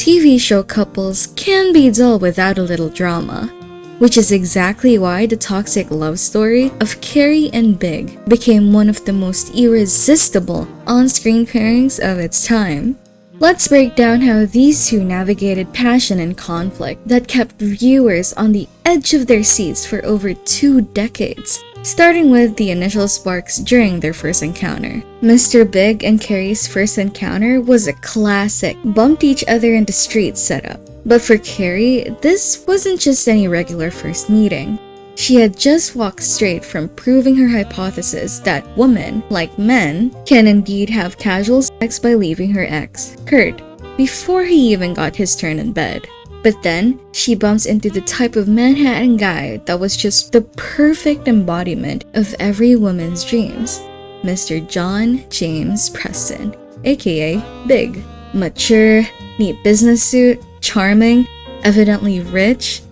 TV show couples can be dull without a little drama, which is exactly why the toxic love story of Carrie and Big became one of the most irresistible on-screen pairings of its time. Let's break down how these two navigated passion and conflict that kept viewers on the edge of their seats for over 2 decades, starting with the initial sparks during their first encounter. Mr. Big and Carrie's first encounter was a classic bumped each other in the street setup. But for Carrie, this wasn't just any regular first meeting. She had just walked straight from proving her hypothesis that women, like men, can indeed have casual sex by leaving her ex, Kurt, before he even got his turn in bed. But then, she bumps into the type of Manhattan guy that was just the perfect embodiment of every woman's dreams, Mr. John James Preston, aka Big. Mature, neat business suit, charming, evidently rich.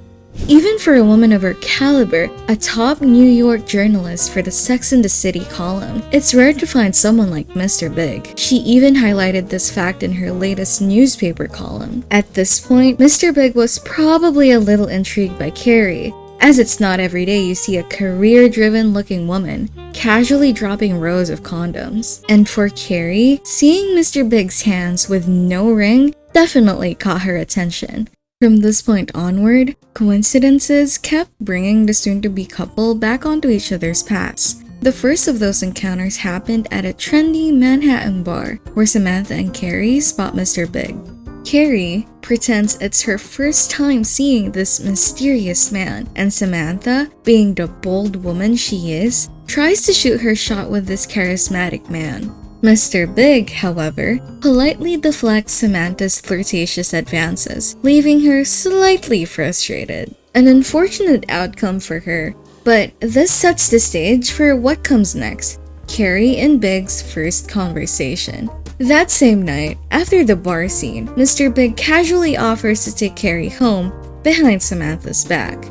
Even for a woman of her caliber, a top New York journalist for the Sex and the City column, it's rare to find someone like Mr. Big. She even highlighted this fact in her latest newspaper column. At this point, Mr. Big was probably a little intrigued by Carrie, as it's not every day you see a career-driven looking woman casually dropping rows of condoms. And for Carrie, seeing Mr. Big's hands with no ring definitely caught her attention. From this point onward, coincidences kept bringing the soon-to-be couple back onto each other's paths. The first of those encounters happened at a trendy Manhattan bar, where Samantha and Carrie spot Mr. Big. Carrie pretends it's her first time seeing this mysterious man, and Samantha, being the bold woman she is, tries to shoot her shot with this charismatic man. Mr. Big, however, politely deflects Samantha's flirtatious advances, leaving her slightly frustrated. An unfortunate outcome for her, but this sets the stage for what comes next, Carrie and Big's first conversation. That same night, after the bar scene, Mr. Big casually offers to take Carrie home behind Samantha's back.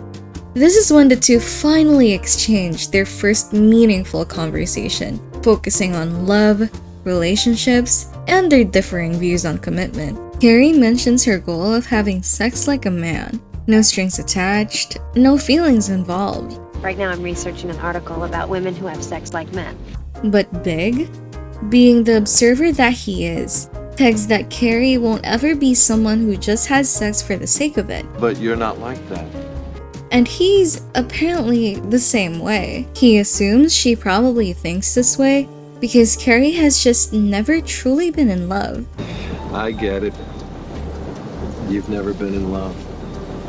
This is when the two finally exchange their first meaningful conversation, focusing on love, relationships, and their differing views on commitment. Carrie mentions her goal of having sex like a man. No strings attached, no feelings involved. Right now I'm researching an article about women who have sex like men. But Big, being the observer that he is, pegs that Carrie won't ever be someone who just has sex for the sake of it. But you're not like that. And he's apparently the same way. He assumes she probably thinks this way because Carrie has just never truly been in love. I get it. You've never been in love.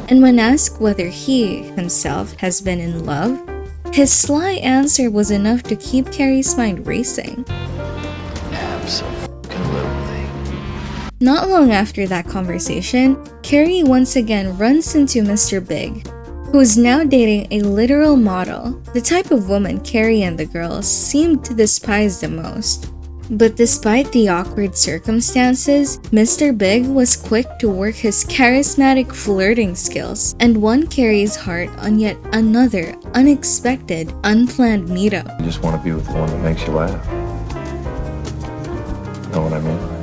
And when asked whether he himself has been in love, his sly answer was enough to keep Carrie's mind racing. Absolutely. Not long after that conversation, Carrie once again runs into Mr. Big, who is now dating a literal model, the type of woman Carrie and the girls seemed to despise the most. But despite the awkward circumstances, Mr. Big was quick to work his charismatic flirting skills and won Carrie's heart on yet another unexpected, unplanned meetup. You just want to be with the one that makes you laugh. Know what I mean?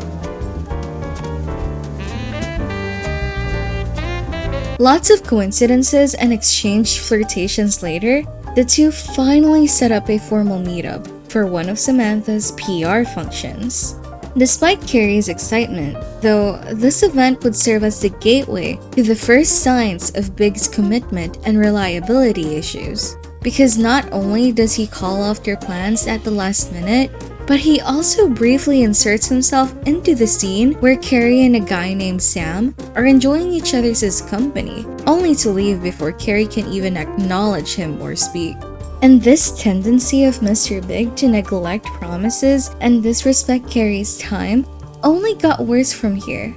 Lots of coincidences and exchanged flirtations later, the two finally set up a formal meetup for one of Samantha's PR functions. Despite Carrie's excitement, though, this event would serve as the gateway to the first signs of Big's commitment and reliability issues. Because not only does he call off their plans at the last minute, but he also briefly inserts himself into the scene where Carrie and a guy named Sam are enjoying each other's company, only to leave before Carrie can even acknowledge him or speak. And this tendency of Mr. Big to neglect promises and disrespect Carrie's time only got worse from here.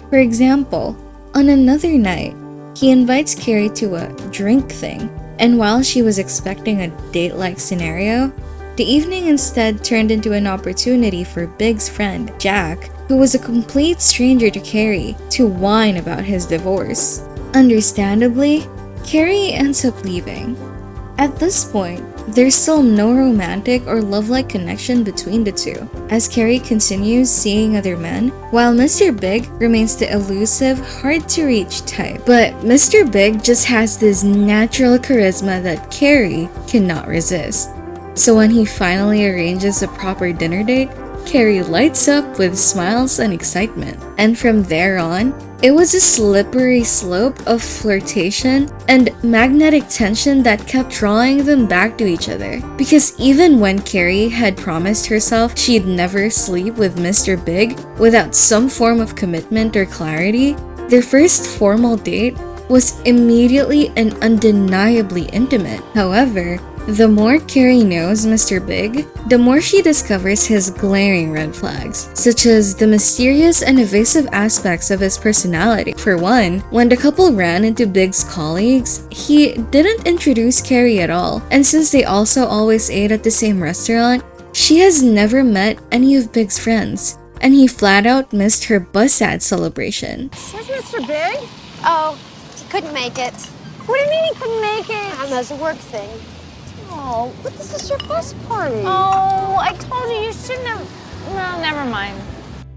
For example, on another night, he invites Carrie to a drink thing, and while she was expecting a date-like scenario, the evening instead turned into an opportunity for Big's friend, Jack, who was a complete stranger to Carrie, to whine about his divorce. Understandably, Carrie ends up leaving. At this point, there's still no romantic or love-like connection between the two, as Carrie continues seeing other men, while Mr. Big remains the elusive, hard-to-reach type. But Mr. Big just has this natural charisma that Carrie cannot resist. So when he finally arranges a proper dinner date, Carrie lights up with smiles and excitement. And from there on, it was a slippery slope of flirtation and magnetic tension that kept drawing them back to each other. Because even when Carrie had promised herself she'd never sleep with Mr. Big without some form of commitment or clarity, their first formal date was immediately and undeniably intimate. However, the more Carrie knows Mr. Big, the more she discovers his glaring red flags, such as the mysterious and evasive aspects of his personality. For one, when the couple ran into Big's colleagues, he didn't introduce Carrie at all, and since they also always ate at the same restaurant, she has never met any of Big's friends, and he flat out missed her bus ad celebration. Where's Mr. Big? Oh, he couldn't make it. What do you mean he couldn't make it? That's a work thing. Oh, but this is your bus party. Oh, I told you shouldn't have. Well, never mind.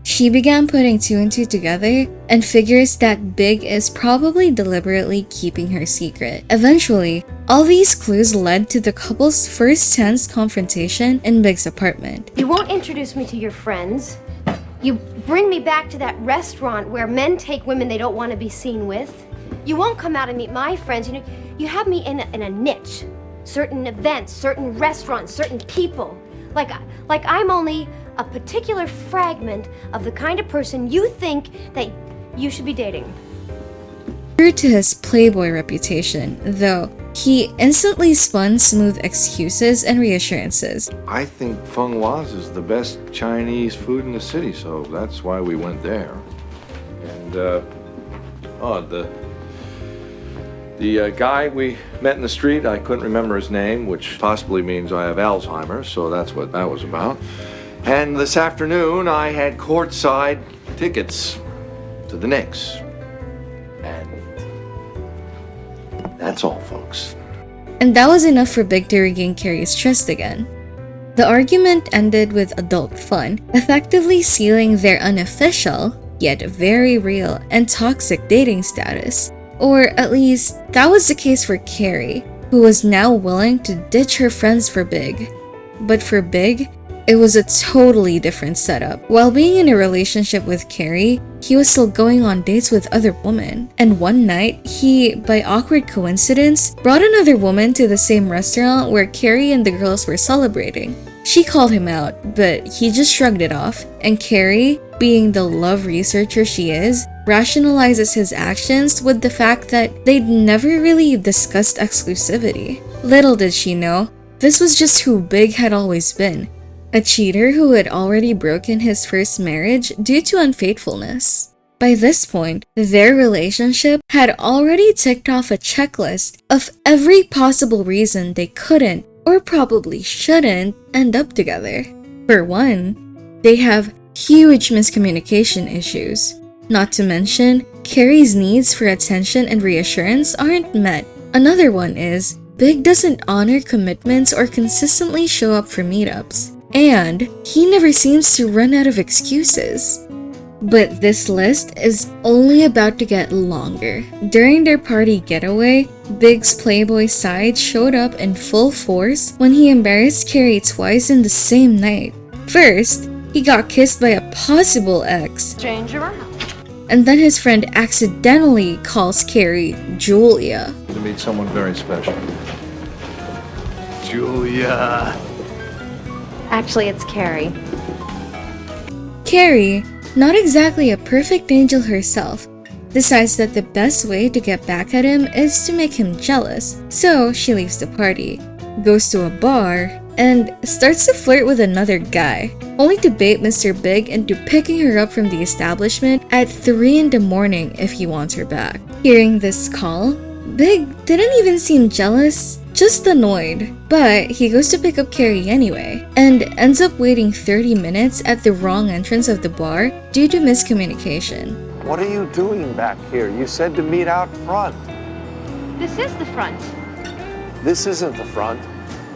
She began putting two and two together and figures that Big is probably deliberately keeping her secret. Eventually, all these clues led to the couple's first tense confrontation in Big's apartment. You won't introduce me to your friends. You bring me back to that restaurant where men take women they don't want to be seen with. You won't come out and meet my friends. You know, you have me in a niche. Certain events, certain restaurants, certain people. Like I'm only a particular fragment of the kind of person you think that you should be dating. True to his playboy reputation, though, he instantly spun smooth excuses and reassurances. I think Feng Hua's is the best Chinese food in the city, so that's why we went there. And, the guy we met in the street, I couldn't remember his name, which possibly means I have Alzheimer's, so that's what that was about. And this afternoon, I had courtside tickets to the Knicks. And that's all, folks. And that was enough for Big to regain Carrie's trust again. The argument ended with adult fun, effectively sealing their unofficial, yet very real and toxic dating status. Or at least, that was the case for Carrie, who was now willing to ditch her friends for Big. But for Big, it was a totally different setup. While being in a relationship with Carrie, he was still going on dates with other women. And one night, he, by awkward coincidence, brought another woman to the same restaurant where Carrie and the girls were celebrating. She called him out, but he just shrugged it off, and Carrie, being the love researcher she is, rationalizes his actions with the fact that they'd never really discussed exclusivity. Little did she know, this was just who Big had always been, a cheater who had already broken his first marriage due to unfaithfulness. By this point, their relationship had already ticked off a checklist of every possible reason they couldn't, or probably shouldn't, end up together. For one, they have huge miscommunication issues. Not to mention, Carrie's needs for attention and reassurance aren't met. Another one is, Big doesn't honor commitments or consistently show up for meetups. And he never seems to run out of excuses. But this list is only about to get longer. During their party getaway, Big's playboy side showed up in full force when he embarrassed Carrie twice in the same night. First, he got kissed by a possible ex. Stranger. And then his friend accidentally calls Carrie Julia. To meet someone very special. Julia. Actually, it's Carrie. Carrie, not exactly a perfect angel herself, decides that the best way to get back at him is to make him jealous, so she leaves the party, goes to a bar, and starts to flirt with another guy, only to bait Mr. Big into picking her up from the establishment at 3 in the morning if he wants her back. Hearing this call, Big didn't even seem jealous, just annoyed. But he goes to pick up Carrie anyway, and ends up waiting 30 minutes at the wrong entrance of the bar due to miscommunication. What are you doing back here? You said to meet out front. This is the front. This isn't the front.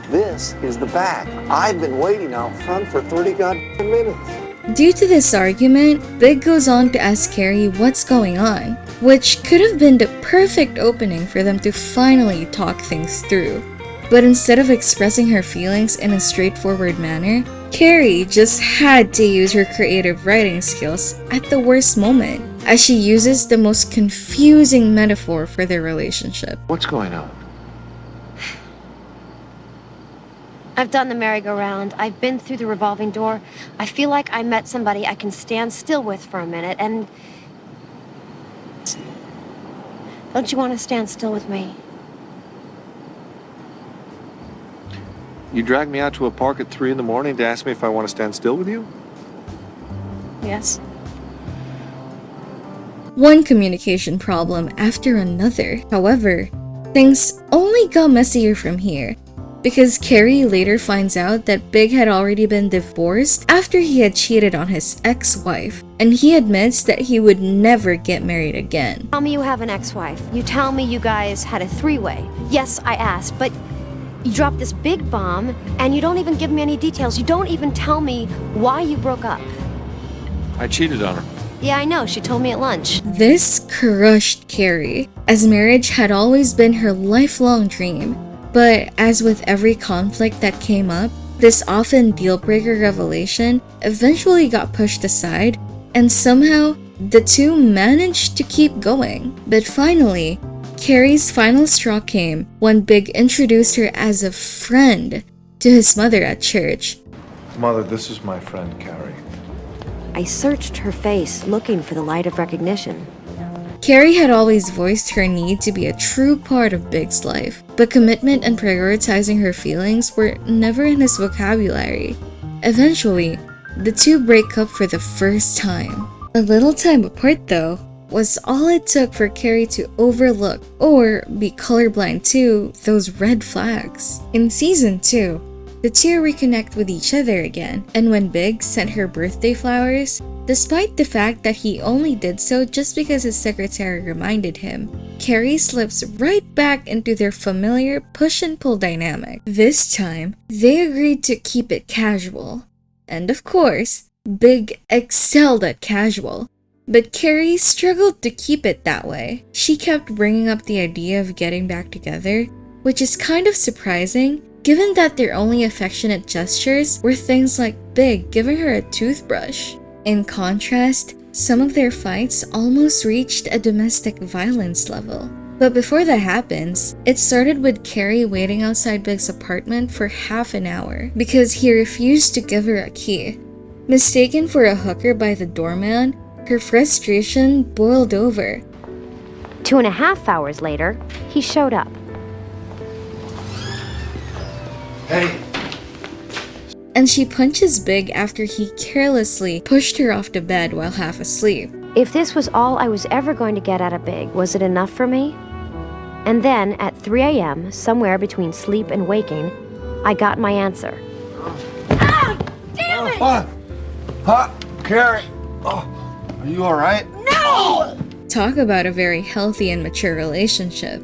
This is the back. I've been waiting out front for 30 goddamn minutes. Due to this argument, Big goes on to ask Carrie what's going on, which could have been the perfect opening for them to finally talk things through. But instead of expressing her feelings in a straightforward manner, Carrie just had to use her creative writing skills at the worst moment, as she uses the most confusing metaphor for their relationship. What's going on? I've done the merry-go-round. I've been through the revolving door. I feel like I met somebody I can stand still with for a minute, and... Don't you want to stand still with me? You dragged me out to a park at 3 in the morning to ask me if I want to stand still with you? Yes. One communication problem after another. However, things only got messier from here, because Carrie later finds out that Big had already been divorced after he had cheated on his ex-wife, and he admits that he would never get married again. Tell me you have an ex-wife. You tell me you guys had a three-way. Yes, I asked, but you dropped this big bomb, and you don't even give me any details. You don't even tell me why you broke up. I cheated on her. Yeah, I know. She told me at lunch. This crushed Carrie, as marriage had always been her lifelong dream. But as with every conflict that came up, this often deal-breaker revelation eventually got pushed aside, and somehow the two managed to keep going. But finally, Carrie's final straw came when Big introduced her as a friend to his mother at church. Mother, this is my friend, Carrie. I searched her face, looking for the light of recognition. Carrie had always voiced her need to be a true part of Big's life, but commitment and prioritizing her feelings were never in his vocabulary. Eventually, the two break up for the first time. A little time apart, though, was all it took for Carrie to overlook or be colorblind to those red flags. In season 2, the two reconnect with each other again, and when Big sent her birthday flowers, despite the fact that he only did so just because his secretary reminded him, Carrie slips right back into their familiar push and pull dynamic. This time, they agreed to keep it casual. And of course, Big excelled at casual. But Carrie struggled to keep it that way. She kept bringing up the idea of getting back together, which is kind of surprising given that their only affectionate gestures were things like Big giving her a toothbrush. In contrast, some of their fights almost reached a domestic violence level. But before that happens, it started with Carrie waiting outside Big's apartment for half an hour because he refused to give her a key. Mistaken for a hooker by the doorman, her frustration boiled over. 2.5 hours later, he showed up. Hey! And she punches Big after he carelessly pushed her off the bed while half asleep. If this was all I was ever going to get out of Big, was it enough for me? And then, at 3 a.m., somewhere between sleep and waking, I got my answer. Ah! Damn it! Carrie! Oh, are you alright? No! Talk about a very healthy and mature relationship.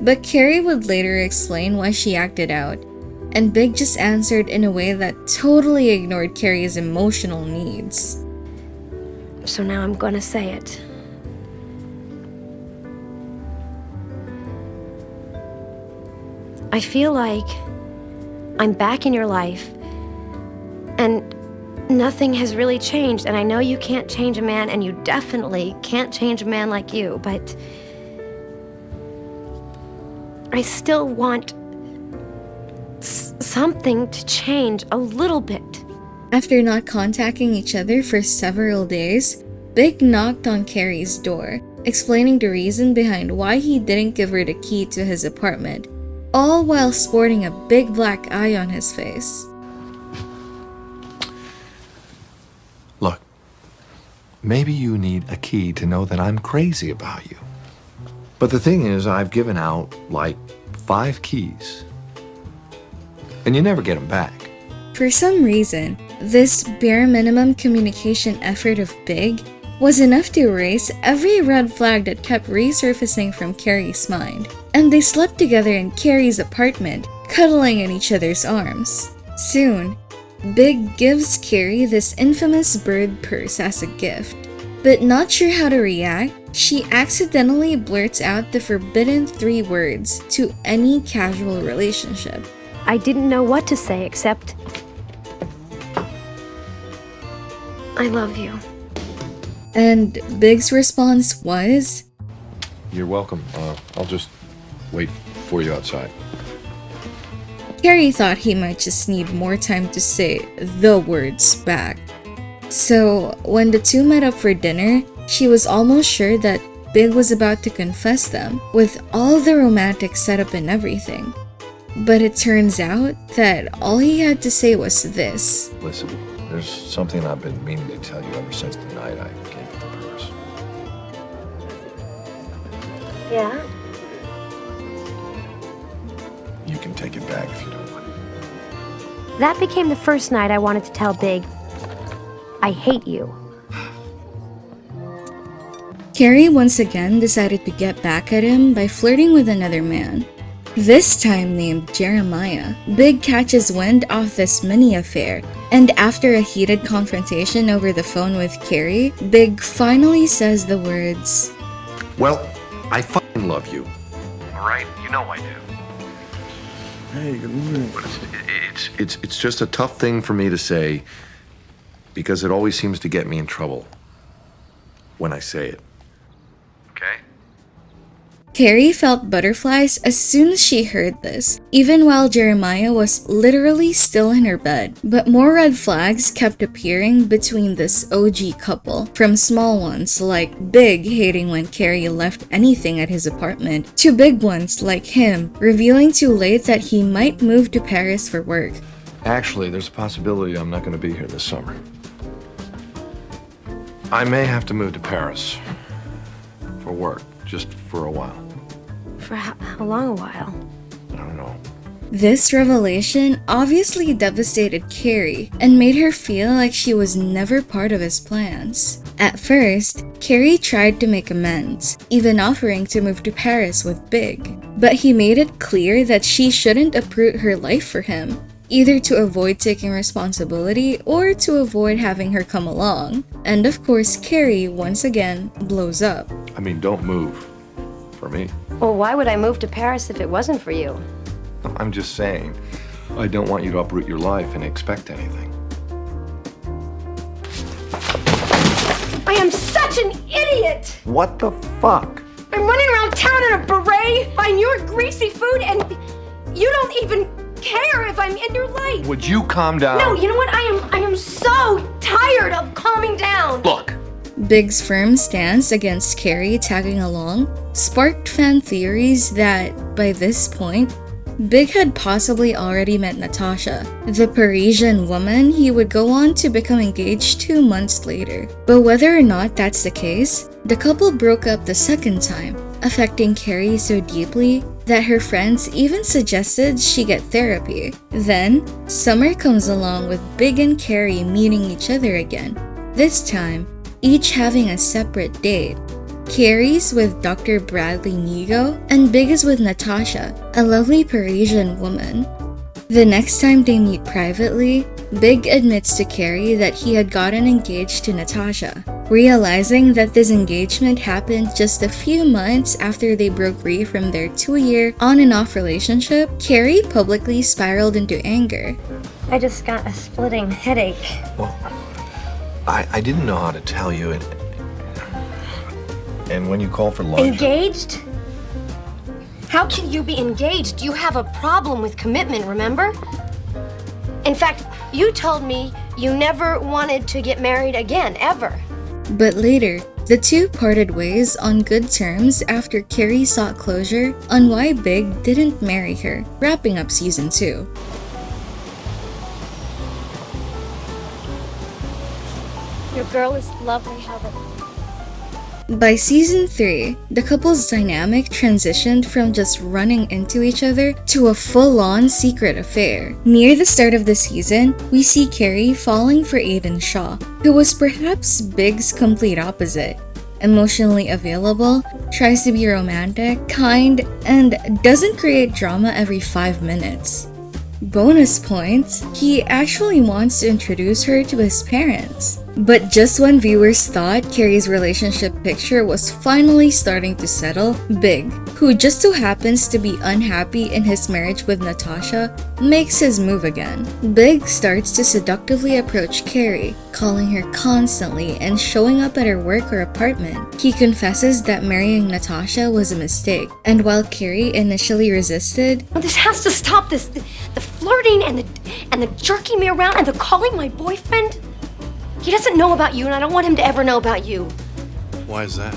But Carrie would later explain why she acted out, and Big just answered in a way that totally ignored Carrie's emotional needs. So now I'm gonna say it. I feel like I'm back in your life, and nothing has really changed, and I know you can't change a man, and you definitely can't change a man like you, but I still want something to change a little bit. After not contacting each other for several days, Big knocked on Carrie's door, explaining the reason behind why he didn't give her the key to his apartment, all while sporting a big black eye on his face. Look, maybe you need a key to know that I'm crazy about you. But the thing is, I've given out, like, 5 keys. And you never get them back. For some reason, this bare minimum communication effort of Big was enough to erase every red flag that kept resurfacing from Carrie's mind. And they slept together in Carrie's apartment, cuddling in each other's arms. Soon, Big gives Carrie this infamous bird purse as a gift. But not sure how to react, she accidentally blurts out the forbidden 3 words to any casual relationship. I didn't know what to say except, I love you. And Big's response was, You're welcome. I'll just wait for you outside. Carrie thought he might just need more time to say the words back. So, when the two met up for dinner, she was almost sure that Big was about to confess them, with all the romantic setup and everything. But it turns out that all he had to say was this. Listen, there's something I've been meaning to tell you ever since the night I gave you the purse. Yeah? You can take it back if you don't want it. That became the first night I wanted to tell Big, I hate you. Carrie once again decided to get back at him by flirting with another man. This time named Jeremiah. Big catches wind of this mini affair, and after a heated confrontation over the phone with Carrie, Big finally says the words, Well, I fucking love you. All right? You know I do. Hey, good morning. But it's just a tough thing for me to say because it always seems to get me in trouble when I say it. Okay? Carrie felt butterflies as soon as she heard this, even while Jeremiah was literally still in her bed. But more red flags kept appearing between this OG couple, from small ones like Big hating when Carrie left anything at his apartment, to big ones like him revealing too late that he might move to Paris for work. Actually, there's a possibility I'm not going to be here this summer. I may have to move to Paris for work, just for a while. For how long a while? I don't know. This revelation obviously devastated Carrie and made her feel like she was never part of his plans. At first, Carrie tried to make amends, even offering to move to Paris with Big. But he made it clear that she shouldn't uproot her life for him, either to avoid taking responsibility or to avoid having her come along. And of course, Carrie once again blows up. I mean, don't move. For me. Well, why would I move to Paris if it wasn't for you? I'm just saying, I don't want you to uproot your life and expect anything. I am such an idiot! What the fuck? I'm running around town in a beret, buying your greasy food, and you don't even care if I'm in your life. Would you calm down? No, you know what? I am so tired of calming down. Look. Big's firm stance against Carrie tagging along sparked fan theories that, by this point, Big had possibly already met Natasha, the Parisian woman he would go on to become engaged 2 months later. But whether or not that's the case, the couple broke up the second time, affecting Carrie so deeply that her friends even suggested she get therapy. Then, summer comes along with Big and Carrie meeting each other again, this time each having a separate date. Carrie's with Dr. Bradley Nigo, and Big is with Natasha, a lovely Parisian woman. The next time they meet privately, Big admits to Carrie that he had gotten engaged to Natasha. Realizing that this engagement happened just a few months after they broke free from their 2-year on-and-off relationship, Carrie publicly spiraled into anger. I just got a splitting headache. Well, I didn't know how to tell you it. And when you call for lunch... Engaged? How can you be engaged? You have a problem with commitment, remember? In fact, you told me you never wanted to get married again, ever. But later, the two parted ways on good terms after Carrie sought closure on why Big didn't marry her, wrapping up season 2. Your girl is lovely, Heather. By season 3, the couple's dynamic transitioned from just running into each other to a full-on secret affair. Near the start of the season, we see Carrie falling for Aiden Shaw, who was perhaps Big's complete opposite. emotionally available, tries to be romantic, kind, and doesn't create drama every 5 minutes. Bonus points, he actually wants to introduce her to his parents. But just when viewers thought Carrie's relationship picture was finally starting to settle, Big, who just so happens to be unhappy in his marriage with Natasha, makes his move again. Big starts to seductively approach Carrie, calling her constantly and showing up at her work or apartment. He confesses that marrying Natasha was a mistake, and while Carrie initially resisted, Oh, this has to stop. The flirting and the jerking me around and the calling my boyfriend. He doesn't know about you, and I don't want him to ever know about you. Why is that?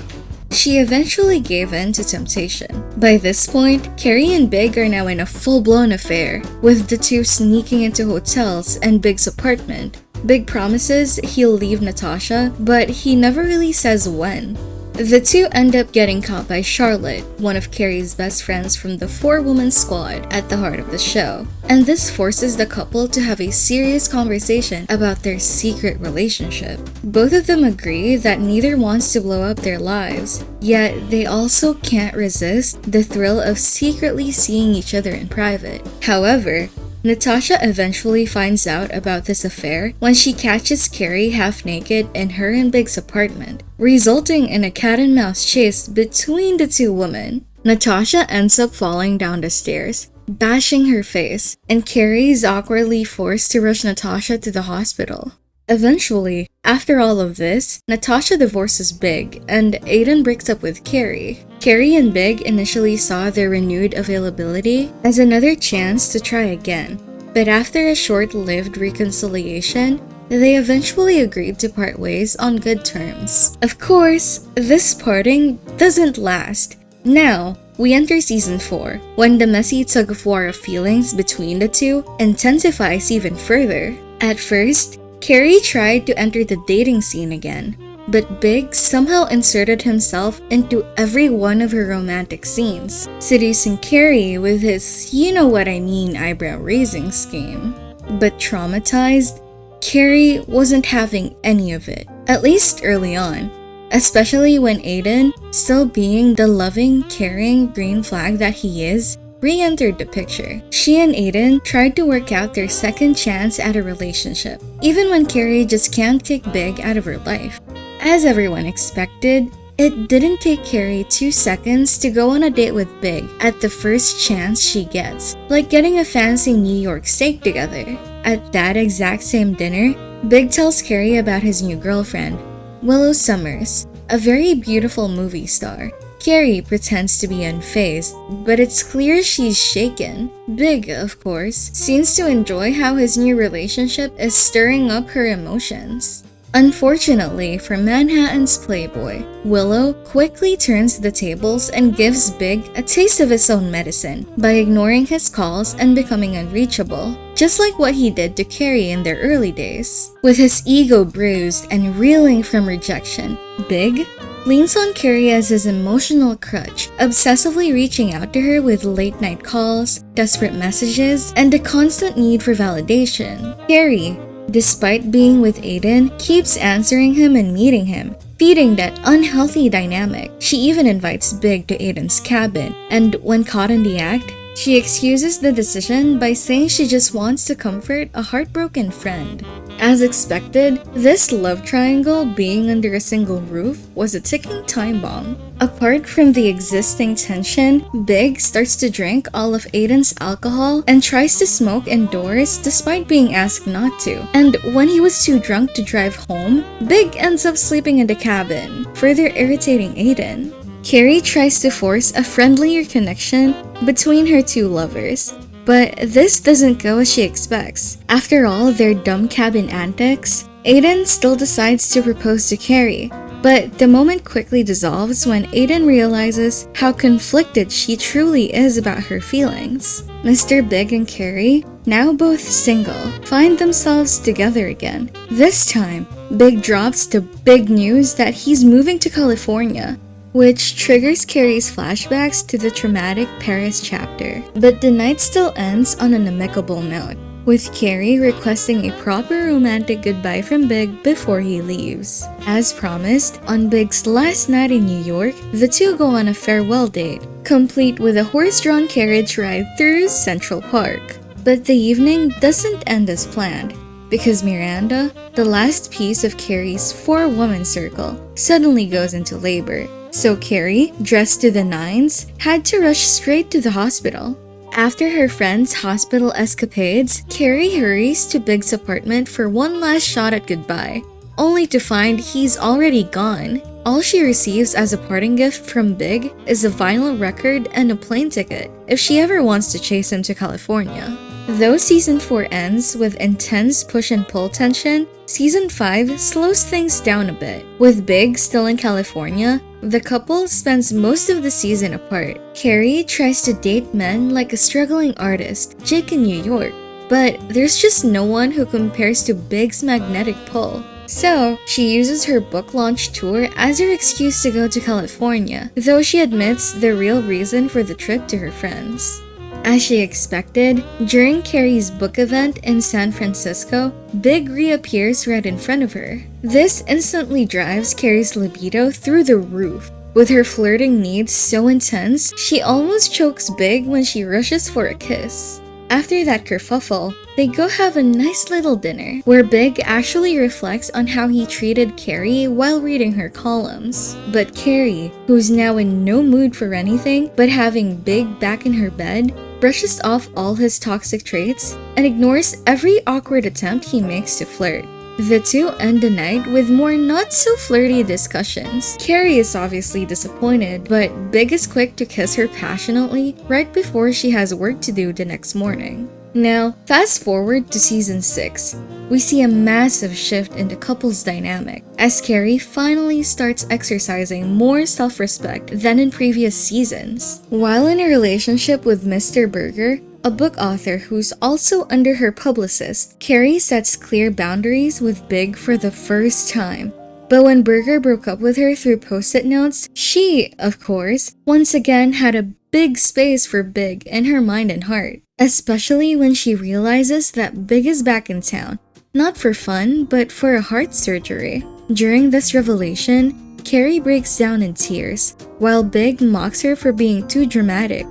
she eventually gave in to temptation. By this point, Carrie and Big are now in a full-blown affair, with the two sneaking into hotels and Big's apartment. Big promises he'll leave Natasha, but he never really says when. The two end up getting caught by Charlotte, one of Carrie's best friends from the 4-woman squad at the heart of the show. And this forces the couple to have a serious conversation about their secret relationship. Both of them agree that neither wants to blow up their lives, yet they also can't resist the thrill of secretly seeing each other in private. However, Natasha eventually finds out about this affair when she catches Carrie half naked in her and Big's apartment, resulting in a cat and mouse chase between the two women. Natasha ends up falling down the stairs, bashing her face, and Carrie is awkwardly forced to rush Natasha to the hospital. Eventually, after all of this, Natasha divorces Big, and Aiden breaks up with Carrie. Carrie and Big initially saw their renewed availability as another chance to try again, but after a short-lived reconciliation, they eventually agreed to part ways on good terms. Of course, this parting doesn't last. Now, we enter season 4, when the messy tug-of-war of feelings between the two intensifies even further. At first, Carrie tried to enter the dating scene again, but Big somehow inserted himself into every one of her romantic scenes, seducing Carrie with his you-know-what-I-mean eyebrow-raising scheme. But traumatized, Carrie wasn't having any of it, at least early on, especially when Aiden, still being the loving, caring green flag that he is, re-entered the picture. She and Aiden tried to work out their second chance at a relationship, even when Carrie just can't kick Big out of her life. As everyone expected, it didn't take Carrie 2 seconds to go on a date with Big at the first chance she gets, like getting a fancy New York steak together. At that exact same dinner, Big tells Carrie about his new girlfriend, Willow Summers, a very beautiful movie star. Carrie pretends to be unfazed, but it's clear she's shaken. Big, of course, seems to enjoy how his new relationship is stirring up her emotions. Unfortunately for Manhattan's playboy, Willow quickly turns the tables and gives Big a taste of his own medicine by ignoring his calls and becoming unreachable, just like what he did to Carrie in their early days. With his ego bruised and reeling from rejection, Big leans on Carrie as his emotional crutch, obsessively reaching out to her with late-night calls, desperate messages, and a constant need for validation. Carrie, despite being with Aiden, keeps answering him and meeting him, feeding that unhealthy dynamic. She even invites Big to Aiden's cabin, and when caught in the act, she excuses the decision by saying she just wants to comfort a heartbroken friend. As expected, this love triangle being under a single roof was a ticking time bomb. Apart from the existing tension, Big starts to drink all of Aiden's alcohol and tries to smoke indoors despite being asked not to. And when he was too drunk to drive home, Big ends up sleeping in the cabin, further irritating Aiden. Carrie tries to force a friendlier connection between her two lovers, but this doesn't go as she expects. After all their dumb cabin antics, Aiden still decides to propose to Carrie, but the moment quickly dissolves when Aiden realizes how conflicted she truly is about her feelings. Mr. Big and Carrie, now both single, find themselves together again. This time, Big drops the big news that he's moving to California, which triggers Carrie's flashbacks to the traumatic Paris chapter. But the night still ends on an amicable note. with Carrie requesting a proper romantic goodbye from Big before he leaves. As promised, on Big's last night in New York, the two go on a farewell date, complete with a horse-drawn carriage ride through Central Park. But the evening doesn't end as planned, because Miranda, the last piece of Carrie's four-woman circle, suddenly goes into labor. So Carrie, dressed to the nines, had to rush straight to the hospital. After her friend's hospital escapades, Carrie hurries to Big's apartment for one last shot at goodbye, only to find he's already gone. All she receives as a parting gift from Big is a vinyl record and a plane ticket if she ever wants to chase him to California. Though Season 4 ends with intense push and pull tension, Season 5 slows things down a bit. With Big still in California, the couple spends most of the season apart. Carrie tries to date men like a struggling artist, Jake in New York, but there's just no one who compares to Big's magnetic pull. So, she uses her book launch tour as her excuse to go to California, though she admits the real reason for the trip to her friends. As she expected, during Carrie's book event in San Francisco, Big reappears right in front of her. This instantly drives Carrie's libido through the roof. With her flirting needs so intense, she almost chokes Big when she rushes for a kiss. After that kerfuffle, they go have a nice little dinner, where Big actually reflects on how he treated Carrie while reading her columns. But Carrie, who's now in no mood for anything but having Big back in her bed, brushes off all his toxic traits and ignores every awkward attempt he makes to flirt. The two end the night with more not-so-flirty discussions. Carrie is obviously disappointed, but Big is quick to kiss her passionately right before she has work to do the next morning. Now, fast forward to Season 6. We see a massive shift in the couple's dynamic, as Carrie finally starts exercising more self-respect than in previous seasons. While in a relationship with Mr. Berger, a book author who's also under her publicist, Carrie sets clear boundaries with Big for the first time. But when Berger broke up with her through post-it notes, she, of course, once again had a big space for Big in her mind and heart. Especially when she realizes that Big is back in town, not for fun, but for a heart surgery. During this revelation, Carrie breaks down in tears, while Big mocks her for being too dramatic.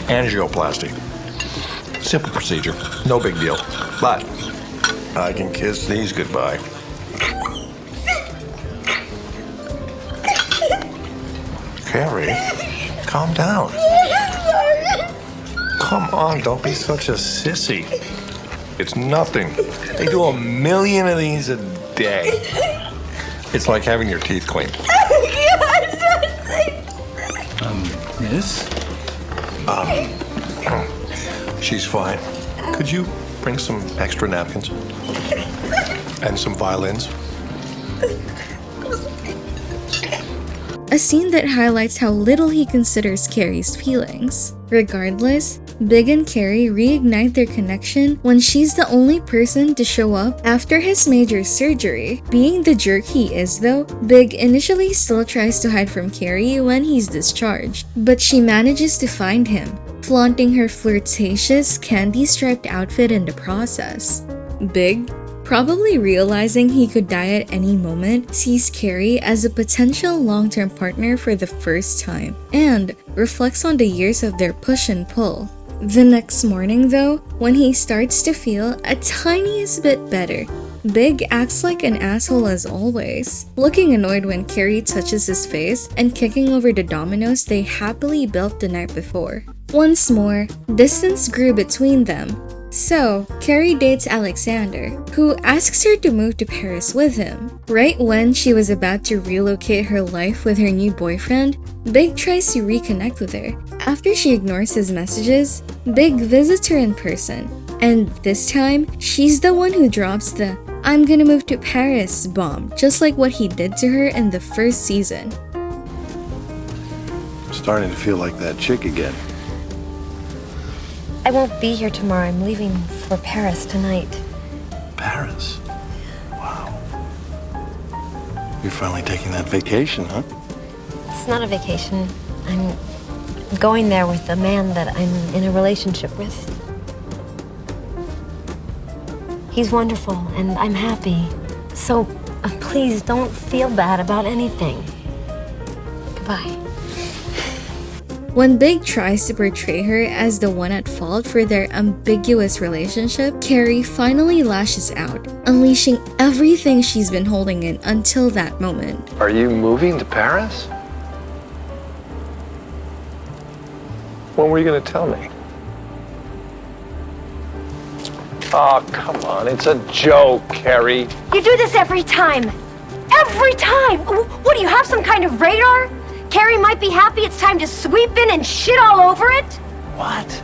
Angioplasty. Simple procedure, no big deal. But I can kiss these goodbye. Carrie, calm down. Come on, don't be such a sissy. It's nothing. They do 1,000,000 of these a day. It's like having your teeth cleaned. Miss? She's fine. Could you bring some extra napkins? And some violins? A scene that highlights how little he considers Carrie's feelings. Regardless, Big and Carrie reignite their connection when she's the only person to show up after his major surgery. Being the jerk he is though, Big initially still tries to hide from Carrie when he's discharged, but she manages to find him, flaunting her flirtatious candy-striped outfit in the process. Big, probably realizing he could die at any moment, sees Carrie as a potential long-term partner for the first time, and reflects on the years of their push and pull. The next morning though, when he starts to feel a tiniest bit better, Big acts like an asshole as always, looking annoyed when Carrie touches his face and kicking over the dominoes they happily built the night before. Once more, distance grew between them. So, Carrie dates Alexander, who asks her to move to Paris with him. Right when she was about to relocate her life with her new boyfriend, Big tries to reconnect with her. After she ignores his messages, Big visits her in person, and this time, she's the one who drops the "I'm gonna move to Paris" bomb, just like what he did to her in the first season. I'm starting to feel like that chick again. I won't be here tomorrow. I'm leaving for Paris tonight. Paris? Wow. You're finally taking that vacation, huh? It's not a vacation. I'm going there with a man that I'm in a relationship with. He's wonderful, and I'm happy. So please don't feel bad about anything. Goodbye. When Big tries to portray her as the one at fault for their ambiguous relationship, Carrie finally lashes out, unleashing everything she's been holding in until that moment. Are you moving to Paris? When were you going to tell me? Oh, come on. It's a joke, Carrie. You do this every time. Every time! What, do you have some kind of radar? Carrie might be happy it's time to sweep in and shit all over it? What?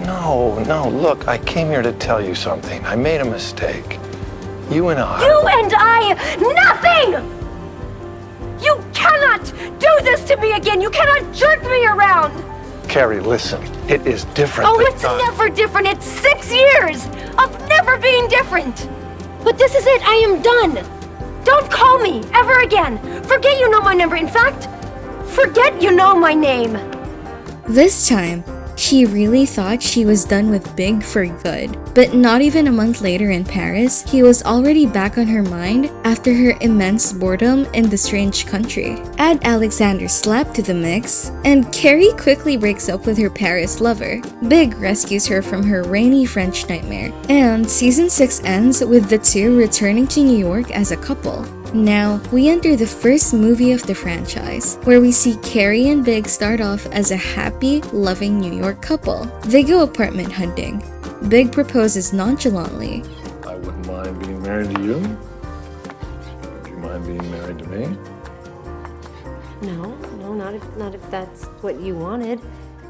No, look, I came here to tell you something. I made a mistake. You and I... You and I, nothing! You cannot do this to me again! You cannot jerk me around! Carrie, listen, it is different. Oh, it's never different. It's 6 years of never being different. But this is it. I am done. Don't call me ever again. Forget you know my number. In fact, forget you know my name. This time, she really thought she was done with Big for good. But not even a month later in Paris, he was already back on her mind after her immense boredom in the strange country. Add Alexander Slap to the mix, and Carrie quickly breaks up with her Paris lover. Big rescues her from her rainy French nightmare, and season 6 ends with the two returning to New York as a couple. Now, we enter the first movie of the franchise, where we see Carrie and Big start off as a happy, loving New York couple. They go apartment hunting. Big proposes nonchalantly. I wouldn't mind being married to you. Would you mind being married to me? No, not if that's what you wanted.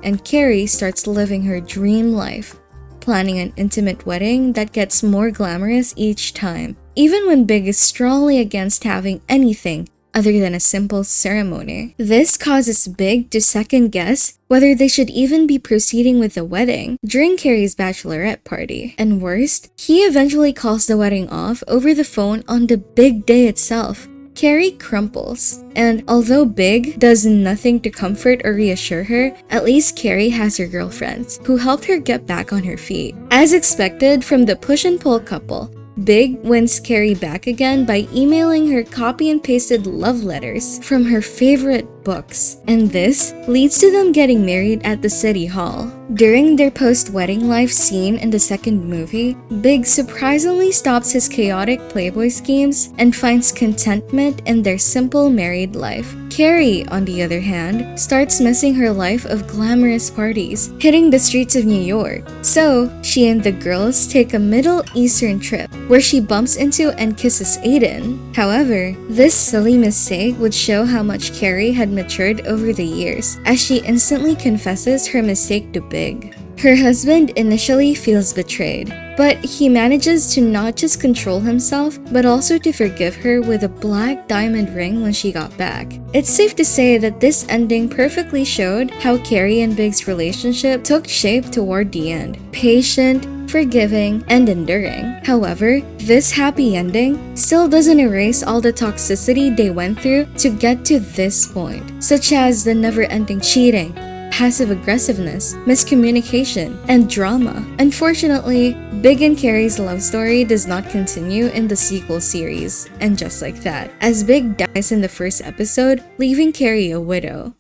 And Carrie starts living her dream life, planning an intimate wedding that gets more glamorous each time, even when Big is strongly against having anything other than a simple ceremony. This causes Big to second guess whether they should even be proceeding with the wedding during Carrie's bachelorette party. And worst, he eventually calls the wedding off over the phone on the big day itself. Carrie crumples, and although Big does nothing to comfort or reassure her, at least Carrie has her girlfriends who helped her get back on her feet. As expected from the push and pull couple, Big wins Carrie back again by emailing her copy and pasted love letters from her favorite books, and this leads to them getting married at the city hall. During their post-wedding life scene in the second movie, Big surprisingly stops his chaotic playboy schemes and finds contentment in their simple married life. Carrie, on the other hand, starts missing her life of glamorous parties, hitting the streets of New York. So, she and the girls take a Middle Eastern trip, where she bumps into and kisses Aiden. However, this silly mistake would show how much Carrie had matured over the years, as she instantly confesses her mistake to Big. Her husband initially feels betrayed, but he manages to not just control himself, but also to forgive her with a black diamond ring when she got back. It's safe to say that this ending perfectly showed how Carrie and Big's relationship took shape toward the end. Patient, forgiving, and enduring. However, this happy ending still doesn't erase all the toxicity they went through to get to this point, such as the never-ending cheating, passive aggressiveness, miscommunication, and drama. Unfortunately, Big and Carrie's love story does not continue in the sequel series, and just like that, as Big dies in the first episode, leaving Carrie a widow.